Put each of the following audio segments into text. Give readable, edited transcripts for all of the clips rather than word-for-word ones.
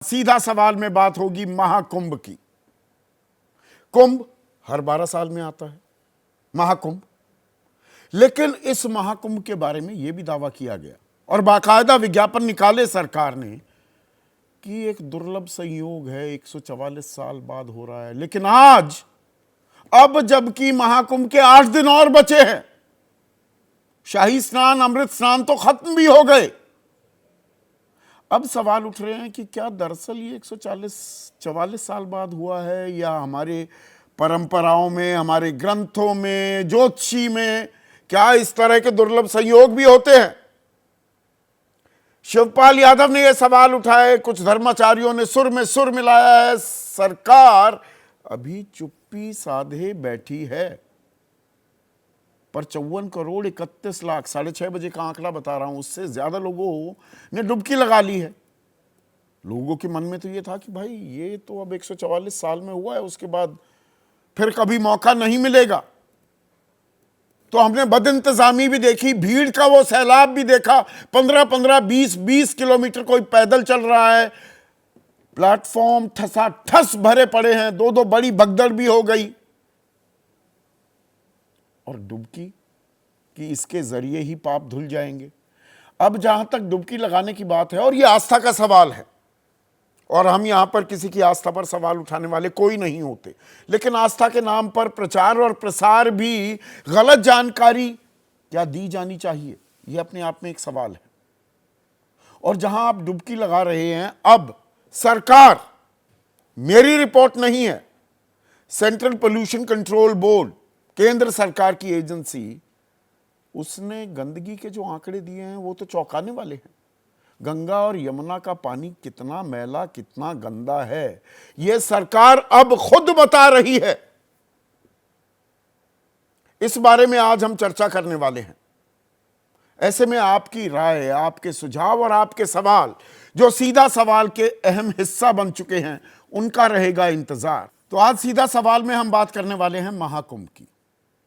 सीधा सवाल में बात होगी महाकुंभ की। कुंभ हर 12 साल में आता है, महाकुंभ। लेकिन इस महाकुंभ के बारे में यह भी दावा किया गया और बाकायदा विज्ञापन निकाले सरकार ने कि एक दुर्लभ संयोग है, 144 साल बाद हो रहा है। लेकिन आज, अब जबकि महाकुंभ के 8 दिन और बचे हैं, शाही स्नान, अमृत स्नान तो खत्म भी हो गए, अब सवाल उठ रहे हैं कि क्या दरअसल ये 144 साल बाद हुआ है, या हमारे परंपराओं में, हमारे ग्रंथों में, ज्योतिषी में क्या इस तरह के दुर्लभ संयोग भी होते हैं। शिवपाल यादव ने यह सवाल उठाए, कुछ धर्माचार्यों ने सुर में सुर मिलाया है। सरकार अभी चुप्पी साधे बैठी है, पर 54 करोड़ 31 लाख, 6:30 बजे का आंकड़ा बता रहा हूं, उससे ज्यादा लोगों ने डुबकी लगा ली है। लोगों के मन में तो ये था कि भाई ये तो अब 144 साल में हुआ है, उसके बाद फिर कभी मौका नहीं मिलेगा। तो हमने बदइंतजामी भी देखी, भीड़ का वो सैलाब भी देखा। 15-15, 20-20 किलोमीटर कोई पैदल चल रहा है, प्लेटफॉर्म ठसाठस भरे पड़े हैं, दो बड़ी भगदड़ भी हो गई। और डुबकी कि इसके जरिए ही पाप धुल जाएंगे। अब जहां तक डुबकी लगाने की बात है, और यह आस्था का सवाल है, और हम यहां पर किसी की आस्था पर सवाल उठाने वाले कोई नहीं होते, लेकिन आस्था के नाम पर प्रचार और प्रसार भी गलत जानकारी क्या दी जानी चाहिए, यह अपने आप में एक सवाल है। और जहां आप डुबकी लगा रहे हैं, अब सरकार, मेरी रिपोर्ट नहीं है, सेंट्रल पोल्यूशन कंट्रोल बोर्ड, केंद्र सरकार की एजेंसी, उसने गंदगी के जो आंकड़े दिए हैं वो तो चौंकाने वाले हैं। गंगा और यमुना का पानी कितना मैला, कितना गंदा है, यह सरकार अब खुद बता रही है। इस बारे में आज हम चर्चा करने वाले हैं। ऐसे में आपकी राय, आपके सुझाव और आपके सवाल, जो सीधा सवाल के अहम हिस्सा बन चुके हैं, उनका रहेगा इंतजार। तो आज सीधा सवाल में हम बात करने वाले हैं महाकुंभ की।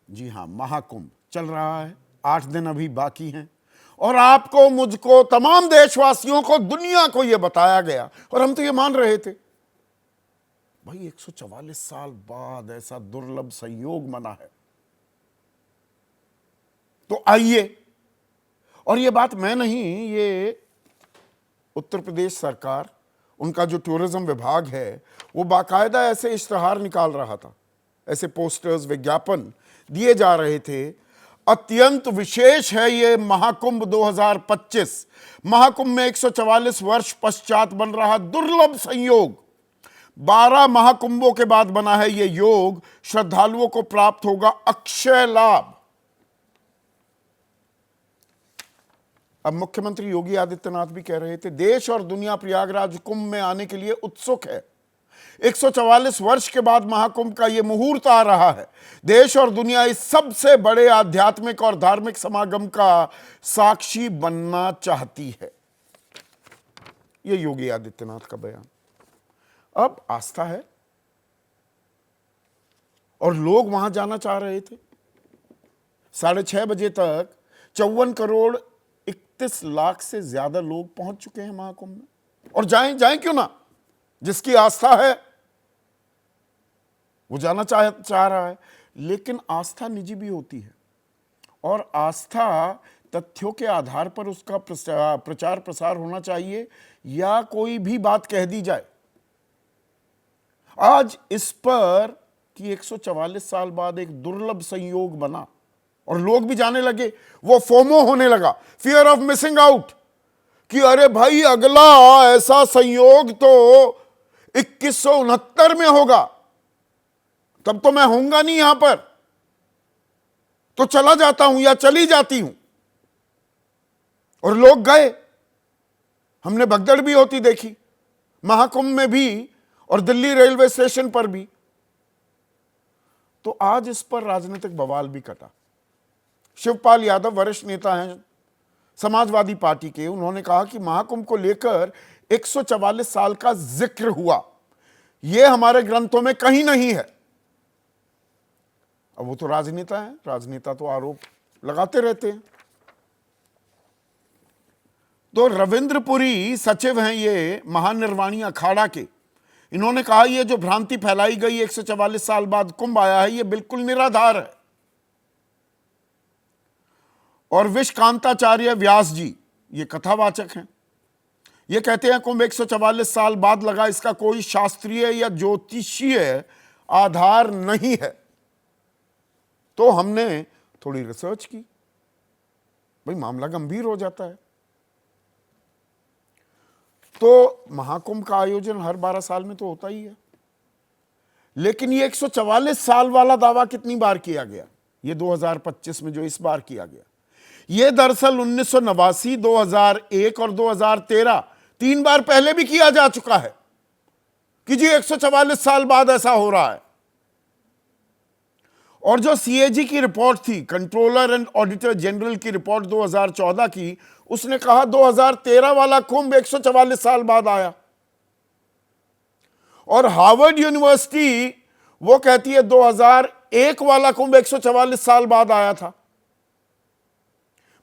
जी हां, महाकुंभ चल रहा है, 8 दिन अभी बाकी हैं, और आपको, मुझको, तमाम देशवासियों को, दुनिया को यह बताया गया, और हम तो ये मान रहे थे भाई 144 साल बाद ऐसा दुर्लभ संयोग बना है। तो आइए, और ये बात मैं नहीं, ये उत्तर प्रदेश सरकार, उनका जो टूरिज्म विभाग है, वो बाकायदा ऐसे इश्तहार निकाल रहा था, ऐसे पोस्टर्स, विज्ञापन दिए जा रहे थे। अत्यंत विशेष है ये महाकुंभ 2025। महाकुंभ में 144 वर्ष पश्चात बन रहा दुर्लभ संयोग, 12 महाकुंभों के बाद बना है ये योग। श्रद्धालुओं को प्राप्त होगा अक्षय लाभ। अब मुख्यमंत्री योगी आदित्यनाथ भी कह रहे थे, देश और दुनिया प्रयागराज कुंभ में आने के लिए उत्सुक है। 144 वर्ष के बाद महाकुंभ का यह मुहूर्त आ रहा है। देश और दुनिया इस सबसे बड़े आध्यात्मिक और धार्मिक समागम का साक्षी बनना चाहती है। यह योगी आदित्यनाथ का बयान। अब आस्था है, और लोग वहां जाना चाह रहे थे। 6:30 बजे तक 54 करोड़ 31 लाख से ज्यादा लोग पहुंच चुके हैं महाकुंभ में। और जाएं क्यों ना, जिसकी आस्था है वो जाना चाह रहा है। लेकिन आस्था निजी भी होती है, और आस्था तथ्यों के आधार पर उसका प्रचार प्रसार होना चाहिए, या कोई भी बात कह दी जाए। आज इस पर कि 144 साल बाद एक दुर्लभ संयोग बना, और लोग भी जाने लगे, वो फोमो होने लगा, फियर ऑफ मिसिंग आउट, कि अरे भाई अगला ऐसा संयोग तो 2169 में होगा, तब तो मैं होऊंगा नहीं यहां पर, तो चला जाता हूं या चली जाती हूं। और लोग गए, हमने भगदड़ भी होती देखी महाकुंभ में भी, और दिल्ली रेलवे स्टेशन पर भी। तो आज इस पर राजनीतिक बवाल भी कटा। शिवपाल यादव वरिष्ठ नेता हैं समाजवादी पार्टी के, उन्होंने कहा कि महाकुंभ को लेकर 144 साल का जिक्र हुआ, यह हमारे ग्रंथों में कहीं नहीं है। अब वो तो राजनेता है, राजनेता तो आरोप लगाते रहते हैं। तो रविंद्रपुरी सचिव हैं ये महानिर्वाणी अखाड़ा के, इन्होंने कहा ये जो भ्रांति फैलाई गई 144 साल बाद कुंभ आया है ये बिल्कुल निराधार है। और विश्वकांताचार्य व्यास जी ये कथावाचक हैं, ये कहते हैं कुंभ 144 साल बाद लगा, इसका कोई शास्त्रीय या ज्योतिषीय आधार नहीं है। तो हमने थोड़ी रिसर्च की, भाई मामला गंभीर हो जाता है। तो महाकुंभ का आयोजन हर 12 साल में तो होता ही है, लेकिन ये 144 साल वाला दावा कितनी बार किया गया? ये 2025 में जो इस बार किया गया, ये दरअसल 1989, 2001 और 2013 3 बार पहले भी किया जा चुका है कि जी 144 साल बाद ऐसा हो रहा है। और जो सीएजी की रिपोर्ट थी, कंट्रोलर एंड ऑडिटर जनरल की रिपोर्ट 2014 की, उसने कहा 2013 वाला कुंभ 144 साल बाद आया। और हार्वर्ड यूनिवर्सिटी वो कहती है 2001 वाला कुंभ 144 साल बाद आया था।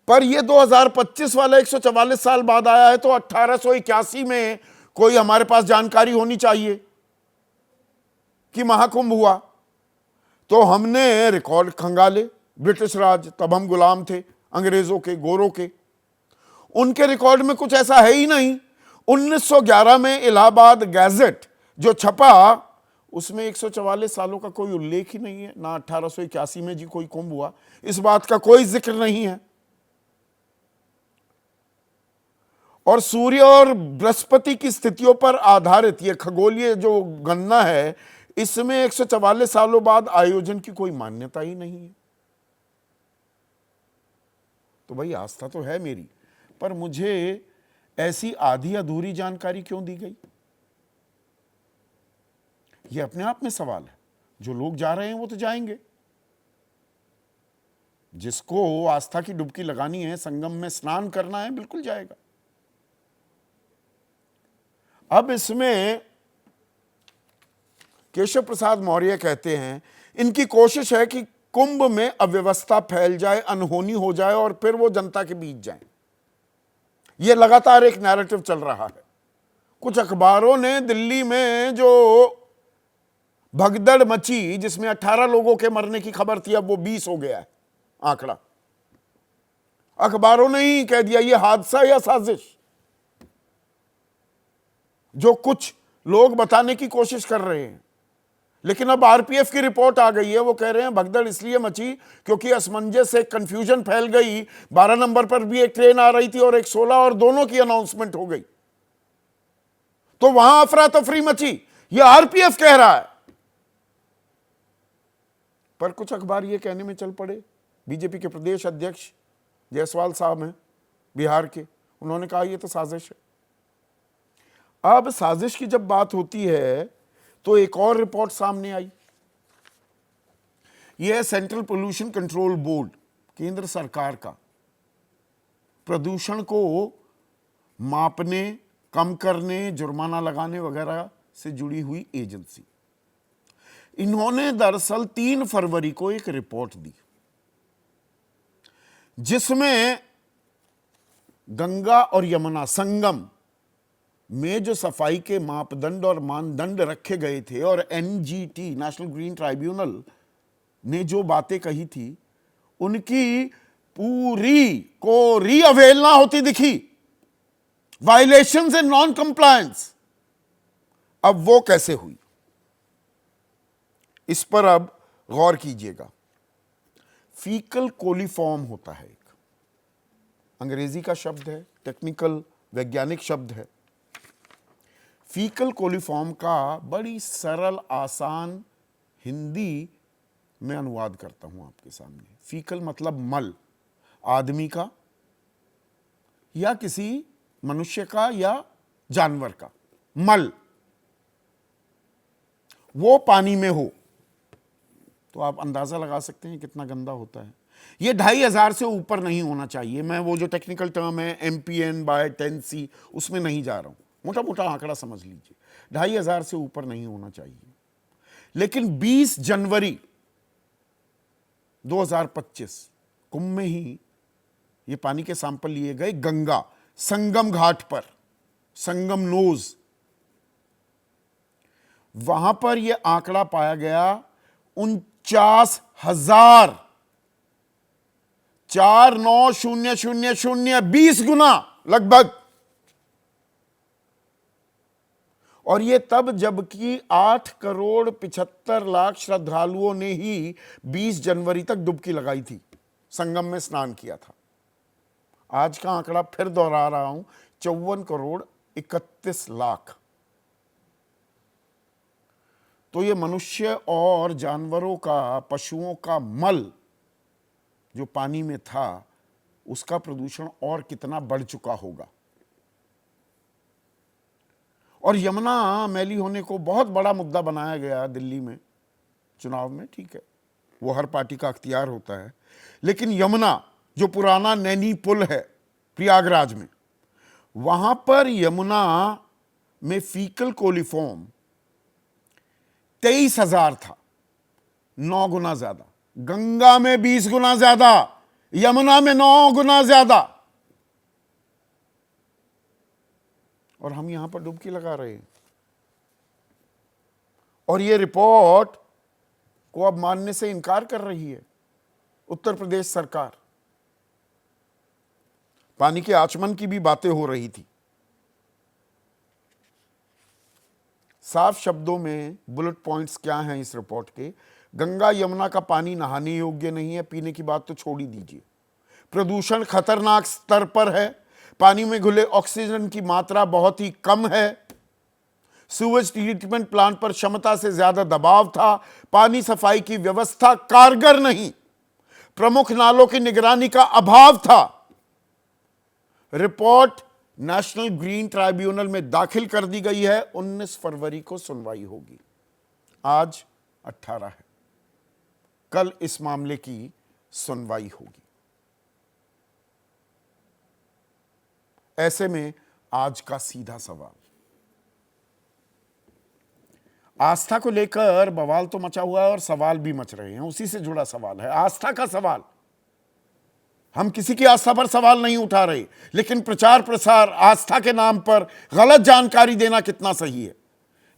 पर ये 2025 वाला 144 साल बाद आया है, तो 1881 में कोई हमारे पास जानकारी होनी चाहिए कि महाकुंभ हुआ। तो हमने रिकॉर्ड खंगाले, ब्रिटिश राज, तब हम गुलाम थे अंग्रेजों के, गोरों के, उनके रिकॉर्ड में कुछ ऐसा है ही नहीं। 1911 में इलाहाबाद गैजेट जो छपा, उसमें 144 सालों का कोई उल्लेख ही नहीं है, ना 1881 में जी कोई कुंभ हुआ, इस बात का कोई जिक्र नहीं है। और सूर्य और बृहस्पति की स्थितियों पर आधारित ये खगोलीय जो गणना है, इसमें 144 सालों बाद आयोजन की कोई मान्यता ही नहीं है। तो भाई आस्था तो है मेरी, पर मुझे ऐसी आधी अधूरी जानकारी क्यों दी गई? यह अपने आप में सवाल है। जो लोग जा रहे हैं वो तो जाएंगे, जिसको आस्था की डुबकी लगानी है, संगम में स्नान करना है, बिल्कुल जाएगा। अब इसमें केशव प्रसाद मौर्य कहते हैं इनकी कोशिश है कि कुंभ में अव्यवस्था फैल जाए, अनहोनी हो जाए और फिर वो जनता के बीच जाए। ये लगातार एक नैरेटिव चल रहा है। कुछ अखबारों ने दिल्ली में जो भगदड़ मची, जिसमें 18 लोगों के मरने की खबर थी, अब वो 20 हो गया है आंकड़ा। अखबारों ने ही कह दिया ये हादसा या साजिश, जो कुछ लोग बताने की कोशिश कर रहे हैं। लेकिन अब आरपीएफ की रिपोर्ट आ गई है, वो कह रहे हैं भगदड़ इसलिए मची क्योंकि असमंजस से कंफ्यूजन फैल गई। 12 नंबर पर भी एक ट्रेन आ रही थी और एक 16, और दोनों की अनाउंसमेंट हो गई, तो वहां अफरा तफरी मची। यह आरपीएफ कह रहा है। पर कुछ अखबार ये कहने में चल पड़े, बीजेपी के प्रदेश अध्यक्ष जायसवाल साहब हैं बिहार के, उन्होंने कहा ये तो साजिश है। अब साजिश की जब बात होती है तो एक और रिपोर्ट सामने आई। यह है सेंट्रल पोल्यूशन कंट्रोल बोर्ड, केंद्र सरकार का प्रदूषण को मापने, कम करने, जुर्माना लगाने वगैरह से जुड़ी हुई एजेंसी। इन्होंने दरअसल 3 फरवरी को एक रिपोर्ट दी, जिसमें गंगा और यमुना संगम में जो सफाई के मापदंड और मानदंड रखे गए थे, और एनजीटी, नेशनल ग्रीन ट्राइब्यूनल ने जो बातें कही थी, उनकी पूरी को रीअवेलना होती दिखी, वायलेशंस एंड नॉन कंप्लायंस। अब वो कैसे हुई, इस पर अब गौर कीजिएगा। फीकल कोलिफॉर्म होता है, एक अंग्रेजी का शब्द है, टेक्निकल वैज्ञानिक शब्द है। फीकल कोलिफॉर्म का बड़ी सरल आसान हिंदी में अनुवाद करता हूं आपके सामने। फीकल मतलब मल, आदमी का या किसी मनुष्य का या जानवर का मल, वो पानी में हो तो आप अंदाजा लगा सकते हैं कितना गंदा होता है। ये 2500 से ऊपर नहीं होना चाहिए। मैं वो जो टेक्निकल टर्म है MPN/10C उसमें नहीं जा रहा हूं, मोटा मोटा आंकड़ा समझ लीजिए, 2500 से ऊपर नहीं होना चाहिए। लेकिन 20 जनवरी 2025 कुंभ में ही ये पानी के सैंपल लिए गए गंगा संगम घाट पर, संगम नोज, वहां पर यह आंकड़ा पाया गया 49,000, 49,000 20 गुना लगभग। और ये तब जबकि 8,75,00,000 श्रद्धालुओं ने ही 20 जनवरी तक डुबकी लगाई थी, संगम में स्नान किया था। आज का आंकड़ा फिर दोहरा रहा हूं, 54,31,00,000। तो ये मनुष्य और जानवरों का, पशुओं का मल जो पानी में था, उसका प्रदूषण और कितना बढ़ चुका होगा। और यमुना मैली होने को बहुत बड़ा मुद्दा बनाया गया दिल्ली में चुनाव में, ठीक है, वो हर पार्टी का अख्तियार होता है। लेकिन यमुना जो पुराना नैनी पुल है प्रयागराज में, वहां पर यमुना में फीकल कोलिफॉर्म 23,000 था, 9 गुना ज्यादा। गंगा में 20 गुना ज्यादा, यमुना में 9 गुना ज्यादा। और हम यहां पर डुबकी लगा रहे हैं। और यह रिपोर्ट को अब मानने से इनकार कर रही है उत्तर प्रदेश सरकार। पानी के आचमन की भी बातें हो रही थी। साफ शब्दों में बुलेट पॉइंट्स क्या हैं इस रिपोर्ट के? गंगा यमुना का पानी नहाने योग्य नहीं है, पीने की बात तो छोड़ ही दीजिए। प्रदूषण खतरनाक स्तर पर है, पानी में घुले ऑक्सीजन की मात्रा बहुत ही कम है, सीवेज ट्रीटमेंट प्लांट पर क्षमता से ज्यादा दबाव था, पानी सफाई की व्यवस्था कारगर नहीं, प्रमुख नालों की निगरानी का अभाव था। रिपोर्ट नेशनल ग्रीन ट्राइब्यूनल में दाखिल कर दी गई है। 19 फरवरी को सुनवाई होगी। आज 18 है, कल इस मामले की सुनवाई होगी। ऐसे में आज का सीधा सवाल, आस्था को लेकर बवाल तो मचा हुआ है और सवाल भी मच रहे हैं, उसी से जुड़ा सवाल है, आस्था का सवाल। हम किसी की आस्था पर सवाल नहीं उठा रहे, लेकिन प्रचार प्रसार आस्था के नाम पर गलत जानकारी देना कितना सही है?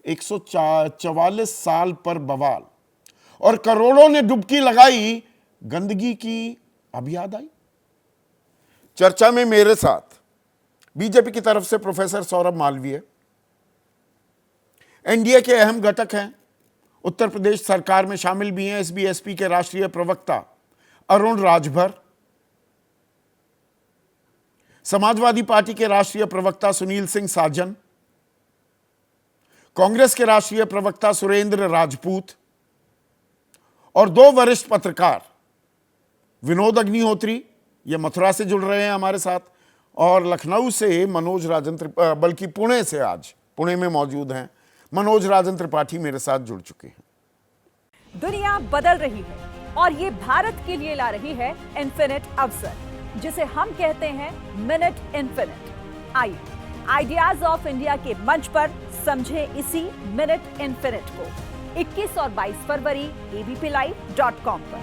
144 साल पर बवाल और करोड़ों ने डुबकी लगाई, गंदगी की अब याद आई। चर्चा में मेरे साथ बीजेपी की तरफ से प्रोफेसर सौरभ मालवीय, एनडीए के अहम घटक हैं, उत्तर प्रदेश सरकार में शामिल भी हैं, एसबीएसपी के राष्ट्रीय प्रवक्ता अरुण राजभर, समाजवादी पार्टी के राष्ट्रीय प्रवक्ता सुनील सिंह साजन, कांग्रेस के राष्ट्रीय प्रवक्ता सुरेंद्र राजपूत और 2 वरिष्ठ पत्रकार विनोद अग्निहोत्री, ये मथुरा से जुड़ रहे हैं हमारे साथ, और लखनऊ से मनोज राजन, बल्कि पुणे से, आज पुणे में मौजूद हैं, मनोज राजन त्रिपाठी मेरे साथ जुड़ चुके हैं। दुनिया बदल रही है और ये भारत के लिए ला रही है इन्फिनिट अवसर, जिसे हम कहते हैं मिनट इन्फिनिट। आइए आइडियाज ऑफ इंडिया के मंच पर समझे इसी मिनट इन्फिनिट को 21 और 22 फरवरी abplive.com पर।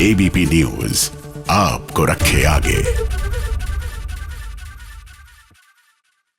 एबीपी न्यूज आपको रखे आगे।